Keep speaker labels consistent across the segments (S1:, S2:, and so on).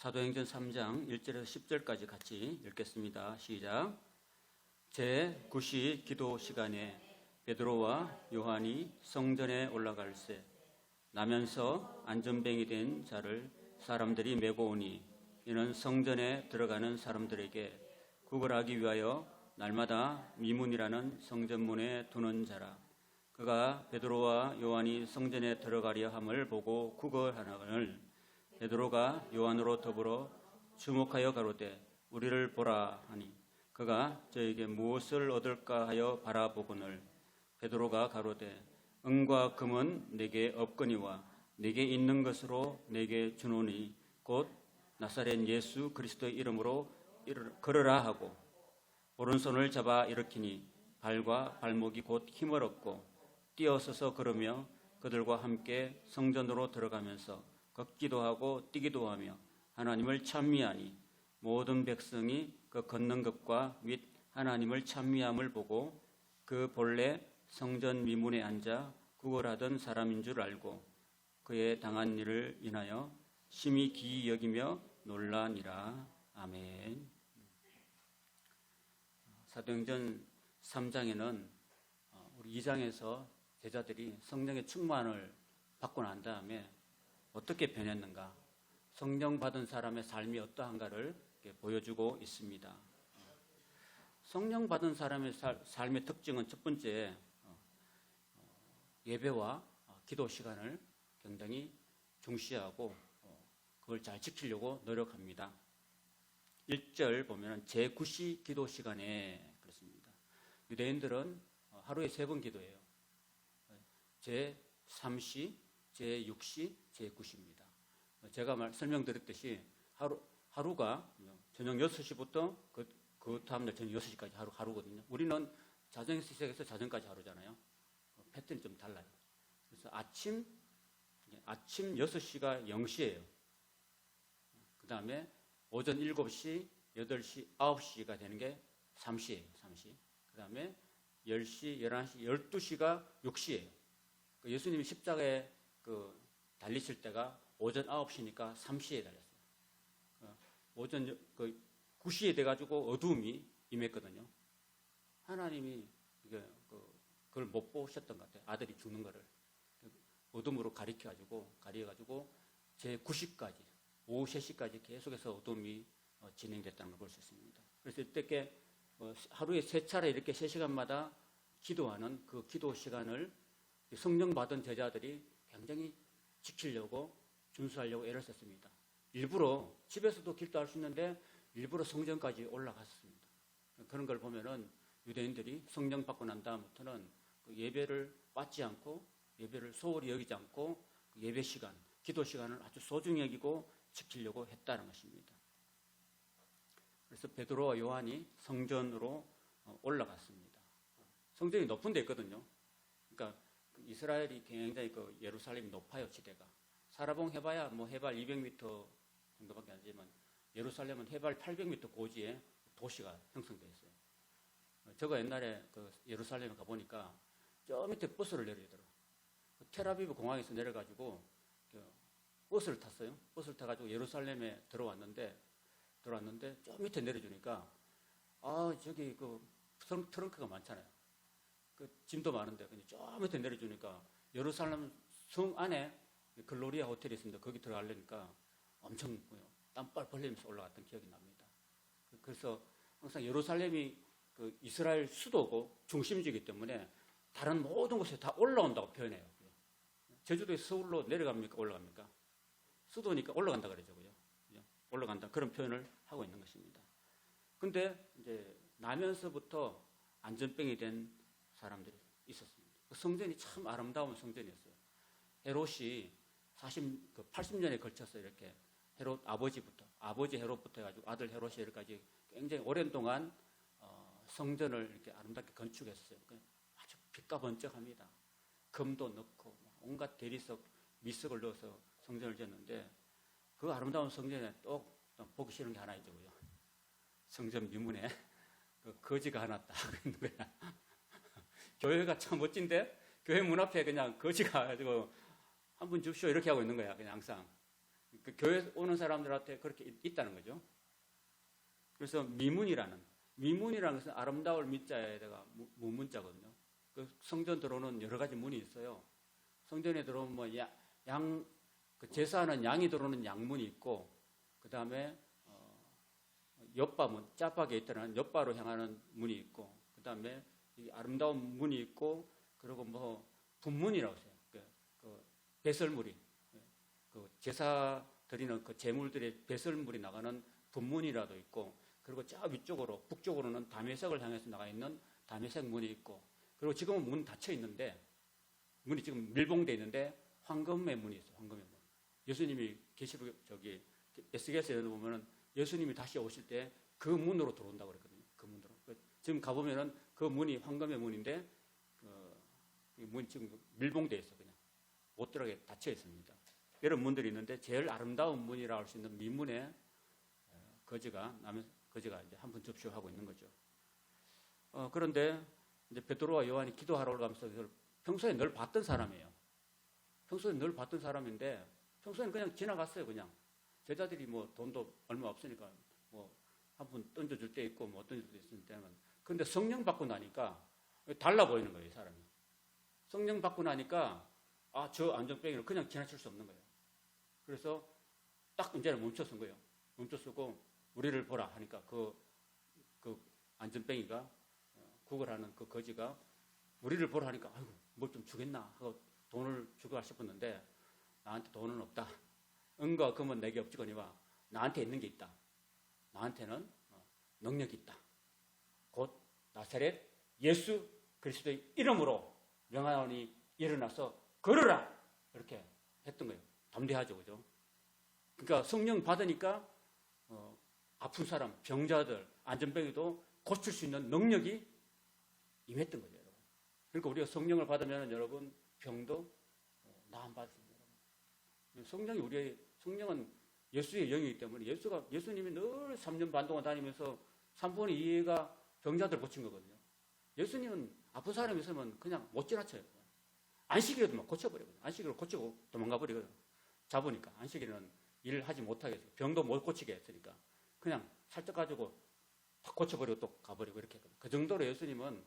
S1: 사도행전 3장 1절에서 10절까지 같이 읽겠습니다. 시작. 제9시 기도 시간에 베드로와 요한이 성전에 올라갈새 나면서 안전뱅이 된 자를 사람들이 메고 오니 이는 성전에 들어가는 사람들에게 구걸하기 위하여 날마다 미문이라는 성전문에 두는 자라. 그가 베드로와 요한이 성전에 들어가려 함을 보고 구걸하거늘 베드로가 요한으로 더불어 주목하여 가로되 우리를 보라 하니 그가 저에게 무엇을 얻을까 하여 바라보거늘 베드로가 가로되 은과 금은 내게 없거니와 내게 있는 것으로 내게 주노니 곧 나사렛 예수 그리스도의 이름으로 걸으라 하고 오른손을 잡아 일으키니 발과 발목이 곧 힘을 얻고 뛰어서서 걸으며 그들과 함께 성전으로 들어가면서 걷기도 하고 뛰기도 하며 하나님을 찬미하니 모든 백성이 그 걷는 것과 및 하나님을 찬미함을 보고 그 본래 성전 미문에 앉아 구걸하던 사람인 줄 알고 그의 당한 일을 인하여 심히 기이 여기며 놀라니라. 아멘. 사도행전 3장에는 우리 2장에서 제자들이 성령의 충만을 받고 난 다음에 어떻게 변했는가, 성령 받은 사람의 삶이 어떠한가를 보여주고 있습니다. 성령 받은 사람의 삶의 특징은 첫 번째, 예배와 기도 시간을 굉장히 중시하고 그걸 잘 지키려고 노력합니다. 1절 보면 제9시 기도 시간에 그렇습니다. 유대인들은 하루에 3번 기도해요. 제3시, 제6시, 제9시입니다. 제가 설명드렸듯이 하루가 저녁 6시부터 그 다음날 저녁 6시까지 하루거든요. 우리는 자정에서 시작해서 자정까지 하루잖아요. 패턴이 좀 달라요. 그래서 아침 6시가 0시예요. 그 다음에 오전 7시, 8시, 9시가 되는 게 3시예요. 3시. 그 다음에 10시, 11시, 12시가 6시예요. 예수님이 십자가에 달리실 때가 오전 9시니까 3시에 달렸어요. 오전 9시에 돼가지고 어두움이 임했거든요. 하나님이 그걸 못 보셨던 것 같아요. 아들이 죽는 거를. 어둠으로 가려가지고 제9시까지, 오후 3시까지 계속해서 어둠이 진행됐다는 걸 볼 수 있습니다. 그래서 이때 하루에 3차례 이렇게 3시간마다 기도하는 그 기도 시간을 성령 받은 제자들이 굉장히 지키려고 준수하려고 애를 썼습니다. 일부러 집에서도 기도할 수 있는데 일부러 성전까지 올라갔습니다. 그런 걸 보면은 유대인들이 성령 받고 난 다음부터는 그 예배를 받지 않고 예배를 소홀히 여기지 않고 예배 시간, 기도 시간을 아주 소중히 여기고 지키려고 했다는 것입니다. 그래서 베드로와 요한이 성전으로 올라갔습니다. 성전이 높은 데 있거든요. 그러니까 이스라엘이 굉장히 예루살렘이 높아요, 지대가. 사라봉 해봐야 해발 200m 정도밖에 안 되지만 예루살렘은 해발 800m 고지에 도시가 형성되어 있어요. 제가 옛날에 예루살렘에 가보니까 저 밑에 버스를 내려야 되더라고요. 텔아비브 공항에서 내려가지고 버스를 탔어요. 버스를 타가지고 예루살렘에 들어왔는데 저 밑에 내려주니까 저기 트렁크가 많잖아요. 짐도 많은데 저 밑에 내려주니까 예루살렘 성 안에 글로리아 호텔이 있습니다. 거기 들어가려니까 엄청 땀빨 벌리면서 올라갔던 기억이 납니다. 그래서 항상 예루살렘이 이스라엘 수도고 중심지이기 때문에 다른 모든 곳에 다 올라온다고 표현해요. 제주도에서 서울로 내려갑니까? 올라갑니까? 수도니까 올라간다 그러죠. 올라간다. 그런 표현을 하고 있는 것입니다. 근데 이제 나면서부터 안전병이 된 사람들이 있었습니다. 성전이 참 아름다운 성전이었어요. 헤롯이 80년에 걸쳐서 이렇게 아버지 헤롯부터 해가지고 아들 헤롯이 여기까지 굉장히 오랜 동안 성전을 이렇게 아름답게 건축했어요. 아주 빛과 번쩍합니다. 금도 넣고 온갖 대리석, 미석을 넣어서 성전을 지었는데 그 아름다운 성전에 또 보기 싫은 게 하나 있고요. 성전 미문에 거지가 하나 딱 있는 거야. 교회가 참 멋진데 교회 문 앞에 그냥 거지가 가지고 한 분 줍쇼 이렇게 하고 있는 거야. 그냥 항상 그 교회 오는 사람들한테 그렇게 있다는 거죠. 그래서 미문이라는 것은 아름다울 미자에다가 무문자거든요. 그 성전 들어오는 여러 가지 문이 있어요. 성전에 들어오면 뭐 그 제사하는 양이 들어오는 양문이 있고, 그 다음에 옆바문, 짜파게 있다는 옆바로 향하는 문이 있고, 그 다음에 아름다운 문이 있고, 그리고 뭐 분문이라고 해요. 그 배설물이, 그 제사 드리는 그 제물들의 배설물이 나가는 분문이라도 있고, 그리고 저 위쪽으로 북쪽으로는 다메섹을 향해서 나가 있는 다메섹 문이 있고, 그리고 지금은 문 닫혀 있는데, 문이 지금 밀봉되어 있는데 황금의 문이 있어요. 황금의 문. 예수님이 계시록 에스겔서에 보면은 예수님이 다시 오실 때 그 문으로 들어온다고 그랬거든요. 그 문으로. 지금 가보면은 그 문이 황금의 문인데, 이 문이 지금 밀봉되어 있어. 그냥 못 들어가게 닫혀 있습니다. 이런 문들이 있는데 제일 아름다운 문이라고 할 수 있는 미문에 거지가 이제 한 번 접수하고 있는 거죠. 그런데 이제 베드로와 요한이 기도하러 올라가면서 평소에 늘 봤던 사람이에요. 평소에 늘 봤던 사람인데 평소에는 그냥 지나갔어요. 그냥 제자들이 뭐 돈도 얼마 없으니까 뭐 한 푼 던져줄 때 있고 뭐 던져줄 때 있을 때는, 그런데 성령 받고 나니까 달라 보이는 거예요. 이 사람이. 성령 받고 나니까 저 안전뱅이를 그냥 지나칠 수 없는 거예요. 그래서 딱 이제는 멈춰선 거예요. 멈춰서고 우리를 보라 하니까 그 안전뱅이가 구걸하는 그 거지가 우리를 보라 하니까 아이고 뭘 좀 주겠나 하고 돈을 주고 싶었는데, 나한테 돈은 없다. 은과 금은 내게 없지거니와 나한테 있는 게 있다. 나한테는 능력이 있다. 곧 나사렛 예수 그리스도의 이름으로 명하오니 일어나서 걸으라. 이렇게 했던 거예요. 담대하죠, 그죠? 그러니까 성령 받으니까 아픈 사람, 병자들, 안전병이도 고칠 수 있는 능력이 임했던 거죠, 여러분. 그러니까 우리가 성령을 받으면 여러분 병도 나음 받습니다. 성령은 예수의 영이기 때문에 예수님이 늘 3년 반 동안 다니면서 3분의 2가 병자들 고친 거거든요. 예수님은 아픈 사람이 있으면 그냥 못 지나쳐요. 안식일에도 막 고쳐버리거든요. 안식일을 고치고 도망가 버리거든요. 잡으니까 안식일에는 일을 하지 못하게 해서 병도 못 고치게 했으니까 그냥 살짝 가지고 탁 고쳐버리고 또 가버리고 이렇게 했거든요. 그 정도로 예수님은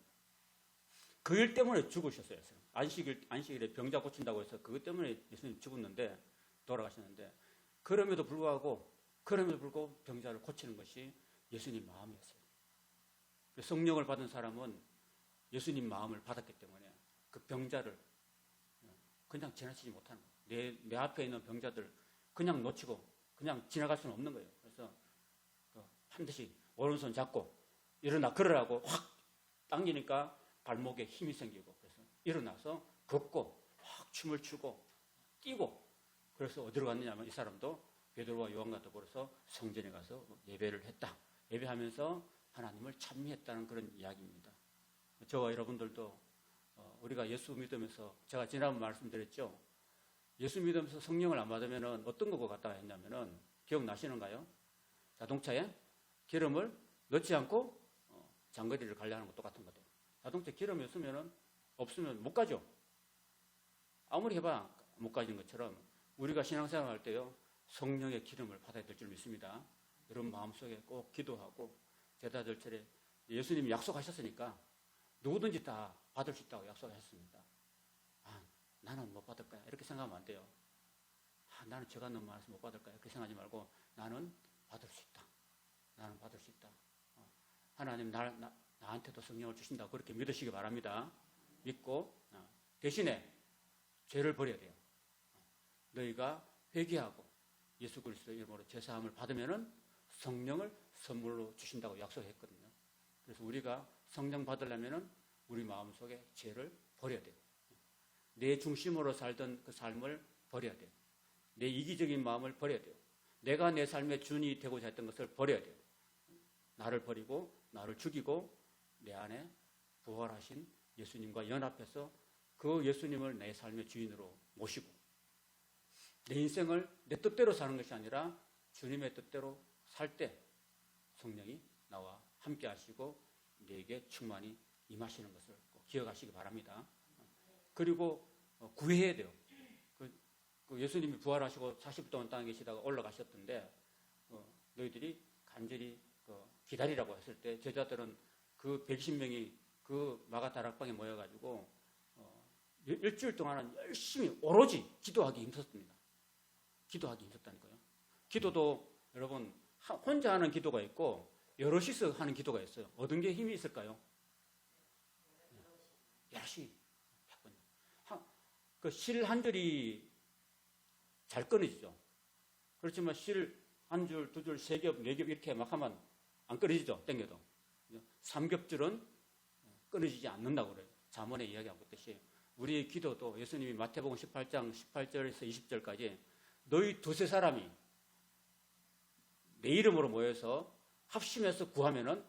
S1: 그 일 때문에 죽으셨어요. 안식일에 병자 고친다고 해서 그것 때문에 예수님 죽었는데, 돌아가셨는데, 그럼에도 불구하고 병자를 고치는 것이 예수님 마음이었어요. 성령을 받은 사람은 예수님 마음을 받았기 때문에 그 병자를 그냥 지나치지 못하는 거예요. 내 앞에 있는 병자들 그냥 놓치고 그냥 지나갈 수는 없는 거예요. 그래서 반드시 오른손 잡고 일어나 걸으라고 확 당기니까 발목에 힘이 생기고, 그래서 일어나서 걷고 확 춤을 추고 뛰고, 그래서 어디로 갔느냐면 이 사람도 베드로와 요한과 더불어서 성전에 가서 예배를 했다. 예배하면서 하나님을 찬미했다는 그런 이야기입니다. 저와 여러분들도 우리가 예수 믿으면서, 제가 지난번 말씀드렸죠. 예수 믿으면서 성령을 안 받으면 어떤 것과 같다 했냐면은, 기억나시는가요? 자동차에 기름을 넣지 않고 장거리를 가려는 것도 똑같은 거죠. 자동차 기름이 없으면 못 가죠. 아무리 해봐 못 가진 것처럼 우리가 신앙생활 할 때요, 성령의 기름을 받아야 될 줄 믿습니다. 여러분 마음속에 꼭 기도하고, 제자들처럼 예수님이 약속하셨으니까 누구든지 다 받을 수 있다고 약속하셨습니다. 나는 못 받을 거야 이렇게 생각하면 안 돼요. 나는 죄가 너무 많아서 못 받을 거야 이렇게 생각하지 말고, 나는 받을 수 있다. 나는 받을 수 있다. 하나님 나한테도 성령을 주신다. 그렇게 믿으시기 바랍니다. 믿고 대신에 죄를 버려야 돼요. 너희가 회개하고 예수 그리스도의 이름으로 죄사함을 받으면은 성령을 선물로 주신다고 약속했거든요. 그래서 우리가 성령 받으려면은 우리 마음속에 죄를 버려야 돼요. 내 중심으로 살던 그 삶을 버려야 돼요. 내 이기적인 마음을 버려야 돼요. 내가 내 삶의 주인이 되고자 했던 것을 버려야 돼요. 나를 버리고 나를 죽이고 내 안에 부활하신 예수님과 연합해서 그 예수님을 내 삶의 주인으로 모시고, 내 인생을 내 뜻대로 사는 것이 아니라 주님의 뜻대로 살 때 성령이 나와 함께 하시고 내게 충만히 임하시는 것을 꼭 기억하시기 바랍니다. 그리고 구해야 돼요. 그 예수님이 부활하시고 40일 동안 땅에 계시다가 올라가셨던데 너희들이 간절히 기다리라고 했을 때 제자들은 그 120명이 그 마가다락방에 모여가지고 일주일 동안은 열심히 오로지 기도하기 힘썼습니다. 기도하기 힘썼다니까요. 기도도 여러분 혼자 하는 기도가 있고 여럿이서 하는 기도가 있어요. 어떤 게 힘이 있을까요? 여럿이 그 실 한 줄이 잘 끊어지죠. 그렇지만 실 한 줄, 두 줄, 세 겹, 네 겹 이렇게 막 하면 안 끊어지죠. 땡겨도. 삼겹줄은 끊어지지 않는다고 그래요. 잠언에 이야기하고 있듯이 우리의 기도도 예수님이 마태복음 18장 18절에서 20절까지 너희 두세 사람이 내 이름으로 모여서 합심해서 구하면은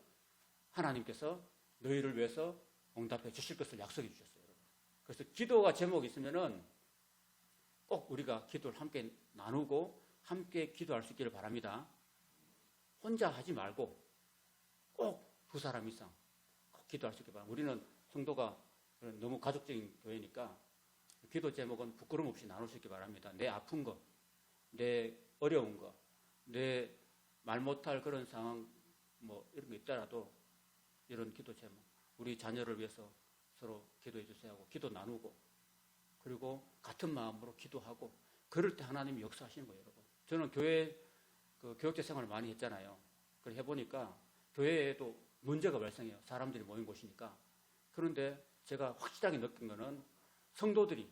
S1: 하나님께서 너희를 위해서 응답해 주실 것을 약속해 주셨어요. 그래서 기도가 제목이 있으면은 꼭 우리가 기도를 함께 나누고 함께 기도할 수 있기를 바랍니다. 혼자 하지 말고 꼭 두 사람 이상 꼭 기도할 수 있기를 바랍니다. 우리는 성도가 너무 가족적인 교회니까 기도 제목은 부끄럼 없이 나눌 수 있기 바랍니다. 내 아픈 거, 내 어려운 거, 내 말 못할 그런 상황 뭐 이런 거 있더라도 이런 기도 제목, 우리 자녀를 위해서 서로 기도해 주세요 하고 기도 나누고 그리고 같은 마음으로 기도하고 그럴 때 하나님이 역사하시는 거예요, 여러분. 저는 교회 교육자 생활을 많이 했잖아요. 그래 해보니까 교회에도 문제가 발생해요. 사람들이 모인 곳이니까. 그런데 제가 확실하게 느낀 거는 성도들이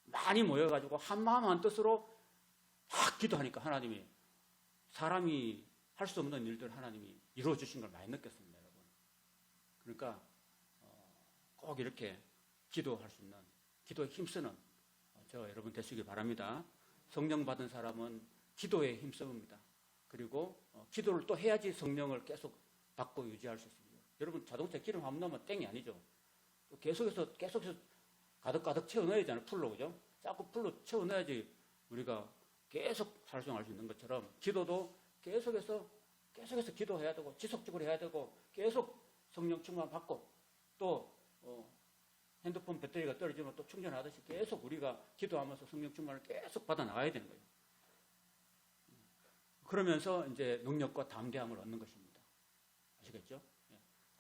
S1: 많이 모여가지고 한 마음 한 뜻으로 막 기도하니까 하나님이 사람이 할 수 없는 일들 하나님이 이루어주신 걸 많이 느꼈습니다, 여러분. 그러니까 꼭 이렇게 기도할 수 있는 기도에 힘쓰는 저와 여러분 되시길 바랍니다. 성령 받은 사람은 기도에 힘씁니다. 그리고 기도를 또 해야지 성령을 계속 받고 유지할 수 있습니다. 여러분 자동차 기름 한 번 넣으면 땡이 아니죠. 계속해서 가득가득 채워 넣어야 되잖아요. 풀로, 그죠? 자꾸 풀로 채워 넣어야지 우리가 계속 살성할 수 있는 것처럼 기도도 계속해서 기도해야 되고 지속적으로 해야 되고 계속 성령 충만 받고 또 핸드폰 배터리가 떨어지면 또 충전하듯이 계속 우리가 기도하면서 성령 충만을 계속 받아 나가야 되는 거예요. 그러면서 이제 능력과 담대함을 얻는 것입니다. 아시겠죠?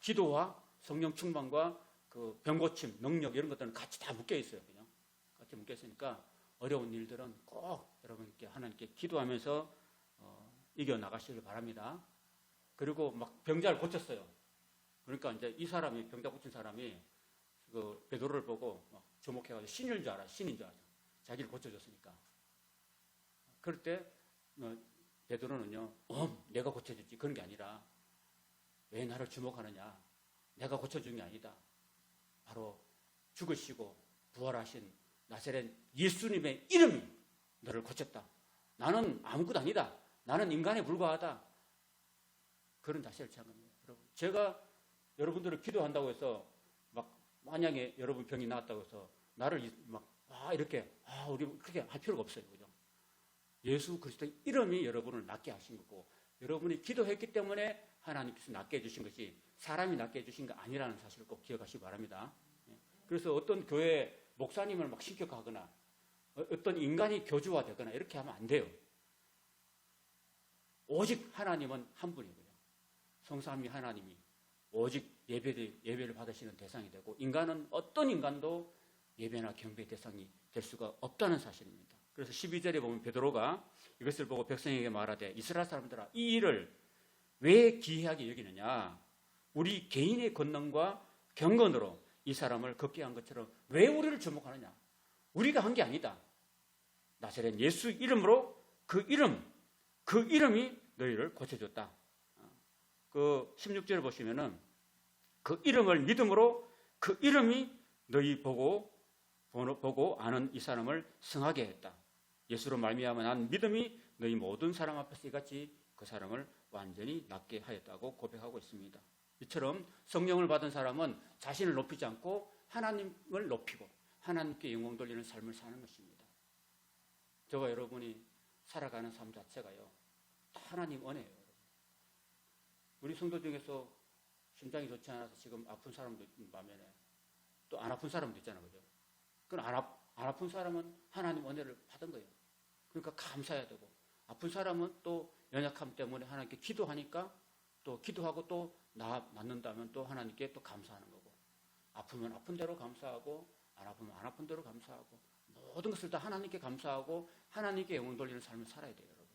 S1: 기도와 성령 충만과 그 병고침, 능력 이런 것들은 같이 다 묶여 있어요. 그냥 같이 묶여 있으니까 어려운 일들은 꼭 여러분께 하나님께 기도하면서 이겨 나가시길 바랍니다. 그리고 막 병자를 고쳤어요. 그러니까 이제 이 사람이 병자 고친 사람이 그 베드로를 보고 막 주목해가지고 신인 줄 알아, 자기를 고쳐줬으니까. 그럴 때 베드로는요, 내가 고쳐줬지 그런 게 아니라 왜 나를 주목하느냐? 내가 고쳐준 게 아니다. 바로 죽으시고 부활하신 나사렛 예수님의 이름이 너를 고쳤다. 나는 아무것도 아니다. 나는 인간에 불과하다. 그런 자세를 취한 겁니다. 여러분, 제가 여러분들을 기도한다고 해서 막 만약에 여러분 병이 나았다고 해서 나를 막 이렇게 우리 그렇게 할 필요가 없어요. 그죠? 예수 그리스도의 이름이 여러분을 낫게 하신 거고 여러분이 기도했기 때문에 하나님께서 낫게 해주신 것이 사람이 낫게 해주신 거 아니라는 사실을 꼭 기억하시기 바랍니다. 그래서 어떤 교회 목사님을 막 신격하거나 어떤 인간이 교주화되거나 이렇게 하면 안 돼요. 오직 하나님은 한 분이고요. 성삼위 하나님이 오직 예배를 받으시는 대상이 되고 인간은 어떤 인간도 예배나 경배의 대상이 될 수가 없다는 사실입니다. 그래서 12절에 보면 베드로가 이것을 보고 백성에게 말하되 이스라엘 사람들아 이 일을 왜 기이하게 여기느냐? 우리 개인의 권능과 경건으로 이 사람을 걷게 한 것처럼 왜 우리를 주목하느냐? 우리가 한 게 아니다. 나사렛 예수 이름으로 그 이름이 너희를 고쳐줬다. 그 16절을 보시면은 그 이름을 믿음으로 그 이름이 너희 보고 아는 이 사람을 승하게 했다. 예수로 말미암아 난 믿음이 너희 모든 사람 앞에서 이같이 그 사람을 완전히 낫게 하였다고 고백하고 있습니다. 이처럼 성령을 받은 사람은 자신을 높이지 않고 하나님을 높이고 하나님께 영광 돌리는 삶을 사는 것입니다. 저와 여러분이 살아가는 삶 자체가요 다 하나님 은혜예요. 우리 성도 중에서 심장이 좋지 않아서 지금 아픈 사람도 있는 반면에 또 안 아픈 사람도 있잖아요. 그죠? 그건 안 아픈 사람은 하나님 은혜를 받은 거예요. 그러니까 감사해야 되고, 아픈 사람은 또 연약함 때문에 하나님께 기도하니까 또 기도하고 또 낫는다면 또 하나님께 또 감사하는 거고, 아프면 아픈 대로 감사하고, 안 아프면 안 아픈 대로 감사하고, 모든 것을 다 하나님께 감사하고 하나님께 영광 돌리는 삶을 살아야 돼요, 여러분.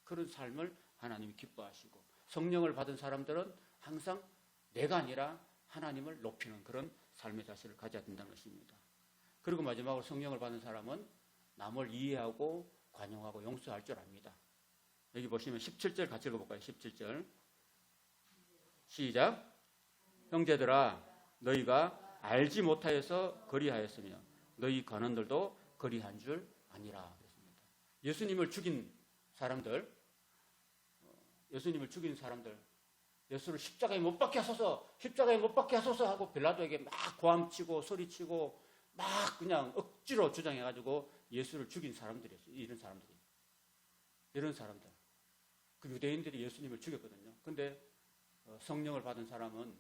S1: 그런 삶을 하나님이 기뻐하시고, 성령을 받은 사람들은 항상 내가 아니라 하나님을 높이는 그런 삶의 자세를 가져야 된다는 것입니다. 그리고 마지막으로 성령을 받은 사람은 남을 이해하고 관용하고 용서할 줄 압니다. 여기 보시면 17절 같이 읽어볼까요? 17절 시작. 형제들아 너희가 알지 못하여서 그리하였으며 너희 관원들도 그리한 줄 아니라. 그랬습니다. 예수님을 죽인 사람들, 예수를 십자가에 못 박게 하소서, 십자가에 못 박게 하소서 하고 빌라도에게 막 고함치고 소리치고 막 그냥 억지로 주장해가지고 예수를 죽인 사람들이었어요. 이런 사람들. 그 유대인들이 예수님을 죽였거든요. 근데 성령을 받은 사람은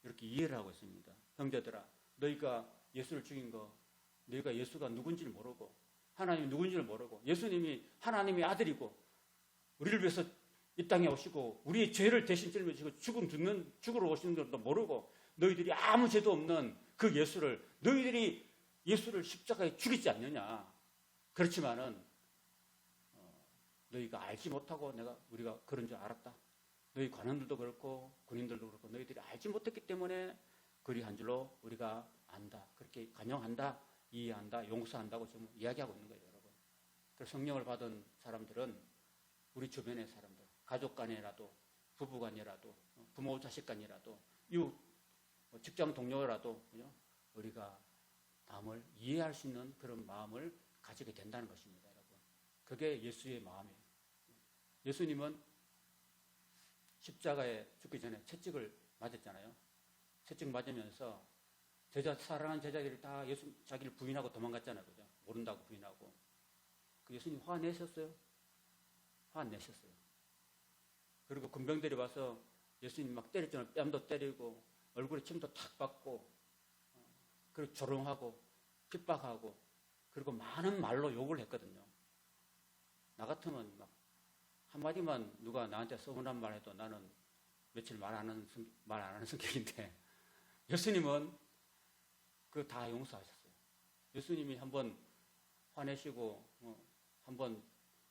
S1: 이렇게 이해를 하고 있습니다. 형제들아, 너희가 예수를 죽인 거, 너희가 예수가 누군지를 모르고 하나님이 누군지를 모르고 예수님이 하나님의 아들이고 우리를 위해서 이 땅에 오시고 우리의 죄를 대신 짊어지고 죽으러 오시는 줄도 모르고 너희들이 아무 죄도 없는 그 예수를, 너희들이 예수를 십자가에 죽이지 않느냐. 그렇지만은 너희가 알지 못하고 우리가 그런 줄 알았다. 너희 관원들도 그렇고 군인들도 그렇고 너희들이 알지 못했기 때문에 그리한 줄로 우리가 안다. 그렇게 관용한다, 이해한다, 용서한다고 지금 이야기하고 있는 거예요, 여러분. 그래서 성령을 받은 사람들은 우리 주변의 사람들, 가족 간이라도, 부부 간이라도, 부모 자식 간이라도, 직장 동료라도 우리가 남을 이해할 수 있는 그런 마음을 가지게 된다는 것입니다, 여러분. 그게 예수의 마음이에요. 예수님은 십자가에 죽기 전에 채찍을 맞았잖아요. 채찍 맞으면서 사랑하는 제자들이 다 자기를 부인하고 도망갔잖아요. 그죠? 모른다고 부인하고. 그 예수님 화내셨어요? 화 안 내셨어요. 그리고 군병들이 와서 예수님 막 때렸잖아요. 뺨도 때리고 얼굴에 침도 탁 받고 그리고 조롱하고 핍박하고 그리고 많은 말로 욕을 했거든요. 나 같으면 막 한마디만 누가 나한테 서운한 말 해도 나는 며칠 말 안 하는 성격인데 예수님은 그거 다 용서하셨어요. 예수님이 한번 화내시고 한번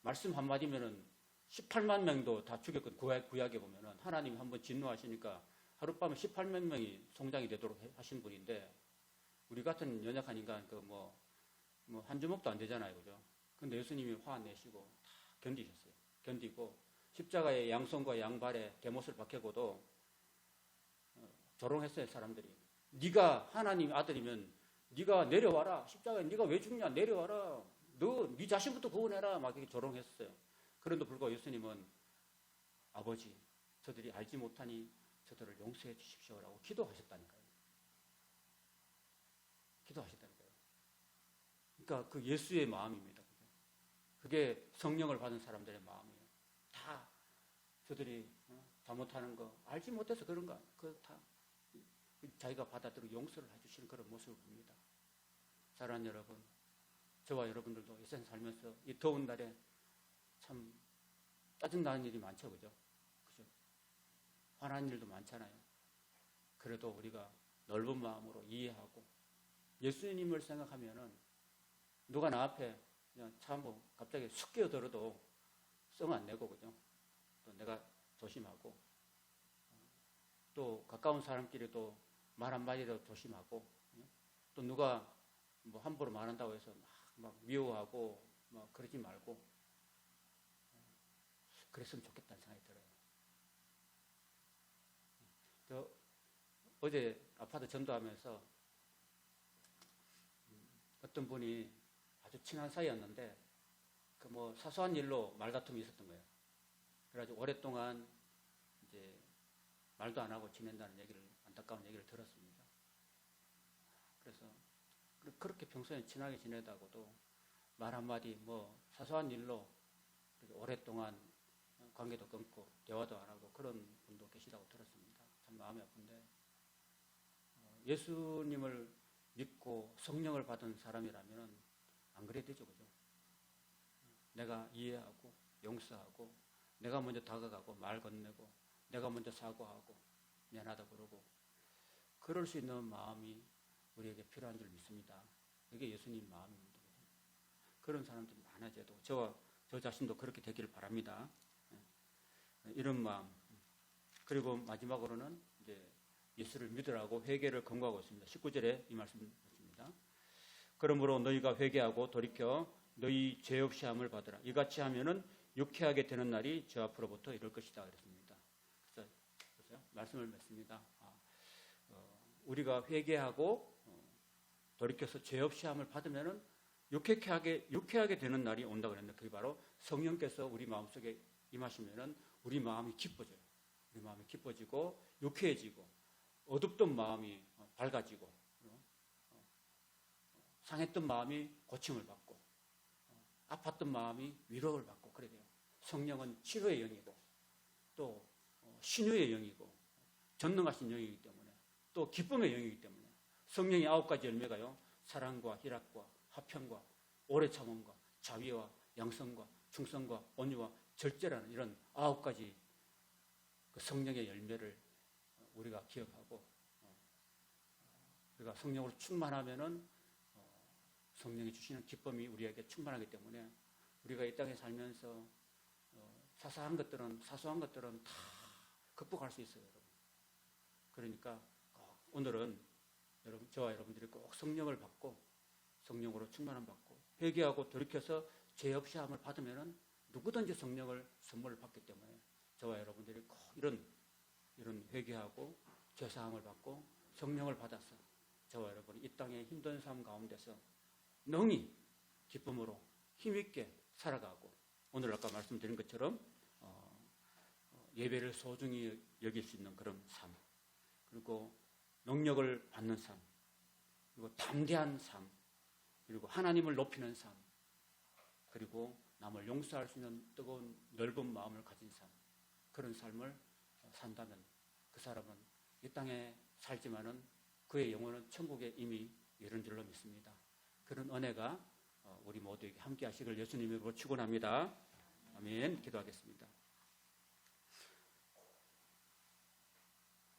S1: 말씀 한마디면은 18만 명도 다 죽였거든요. 구약에 보면은 하나님이 한번 진노하시니까 하룻밤에 18만 명이 송장이 되도록 하신 분인데 우리 같은 연약한 인간 한 주먹도 안 되잖아요. 그죠? 근데 예수님이 화 내시고 다 견디셨어요. 견디고 십자가의 양손과 양발에 대못을 박혀고도 조롱했어요. 사람들이. 네가 하나님 아들이면 네가 내려와라. 십자가에 네가 왜 죽냐. 내려와라. 네 자신부터 구원해라. 막 이렇게 조롱했어요. 그런데도 불구하고 예수님은 아버지 저들이 알지 못하니 저들을 용서해 주십시오라고 기도하셨다니까요. 기도하셨다니까요. 그러니까 그 예수의 마음입니다. 그게 성령을 받은 사람들의 마음이에요. 다 저들이 잘못하는 거 알지 못해서 그런가 그거 다 자기가 받아들이고 용서를 해주시는 그런 모습을 봅니다. 사랑하는 여러분, 저와 여러분들도 이 세상 살면서 이 더운 날에 참 짜증나는 일이 많죠. 그죠? 화나는 일도 많잖아요. 그래도 우리가 넓은 마음으로 이해하고 예수님을 생각하면은 누가 나 앞에 그냥 참 갑자기 쑥 끼어들어도 성 안 내고, 그죠? 또 내가 조심하고 또 가까운 사람끼리도 말 한마디도 조심하고 또 누가 함부로 말한다고 해서 막 미워하고 막 그러지 말고 그랬으면 좋겠다는 생각이 들어요. 어제 아파트 전도하면서 어떤 분이 아주 친한 사이였는데 사소한 일로 말다툼이 있었던 거예요. 그래가지고 오랫동안 이제 말도 안 하고 지낸다는 얘기를, 안타까운 얘기를 들었습니다. 그래서 그렇게 평소에 친하게 지내다가도 말 한마디 사소한 일로 오랫동안 관계도 끊고 대화도 안 하고 그런 분도 계시다고 들었습니다. 참 마음이 아픈데 예수님을 믿고 성령을 받은 사람이라면 안 그래야 되죠, 그죠? 내가 이해하고 용서하고 내가 먼저 다가가고 말 건네고 내가 먼저 사과하고 미안하다 그러고 그럴 수 있는 마음이 우리에게 필요한 줄 믿습니다. 이게 예수님 마음입니다. 그런 사람들이 많아져도 저 자신도 그렇게 되기를 바랍니다. 이런 마음. 그리고 마지막으로는 이제 예수를 믿으라고 회개를 권고하고 있습니다. 19절에 이 말씀입니다. 그러므로 너희가 회개하고 돌이켜 너희 죄 없이 함을 받으라. 이같이 하면은 유쾌하게 되는 날이 저 앞으로부터 이럴 것이다 그랬습니다. 그래서 말씀을 맺습니다. 우리가 회개하고 돌이켜서 죄 없이 함을 받으면은 유쾌하게 되는 날이 온다 그랬는데 그게 바로 성령께서 우리 마음속에 임하시면은 우리 마음이 기뻐져요. 우리 마음이 기뻐지고 유쾌해지고 어둡던 마음이 밝아지고 상했던 마음이 고침을 받고 아팠던 마음이 위로를 받고 그래야 돼요. 성령은 치료의 영이고 또 신유의 영이고 전능하신 영이기 때문에 또 기쁨의 영이기 때문에 성령의 9가지 열매가요. 사랑과 희락과 화평과 오래 참음과 자비와 양성과 충성과 온유와 절제라는 이런 9가지 그 성령의 열매를 우리가 기억하고 우리가 성령으로 충만하면은 성령이 주시는 기쁨이 우리에게 충만하기 때문에 우리가 이 땅에 살면서 사소한 것들은 다 극복할 수 있어요, 여러분. 그러니까 오늘은 저와 여러분들이 꼭 성령을 받고 성령으로 충만함 받고 회개하고 돌이켜서 죄 없이 함을 받으면은 누구든지 성령을 선물을 받기 때문에 저와 여러분들이 꼭 이런 회개하고 죄 사함을 받고 성령을 받아서 저와 여러분이 이 땅의 힘든 삶 가운데서 능히 기쁨으로 힘있게 살아가고 오늘 아까 말씀드린 것처럼 예배를 소중히 여길 수 있는 그런 삶 그리고 능력을 받는 삶 그리고 담대한 삶 그리고 하나님을 높이는 삶 그리고 남을 용서할 수 있는 뜨거운 넓은 마음을 가진 삶 그런 삶을 산다면 그 사람은 이 땅에 살지만은 그의 영혼은 천국에 이미 이른 줄로 믿습니다. 그런 은혜가 우리 모두에게 함께 하시길 예수님으로 축원합니다. 아멘. 기도하겠습니다.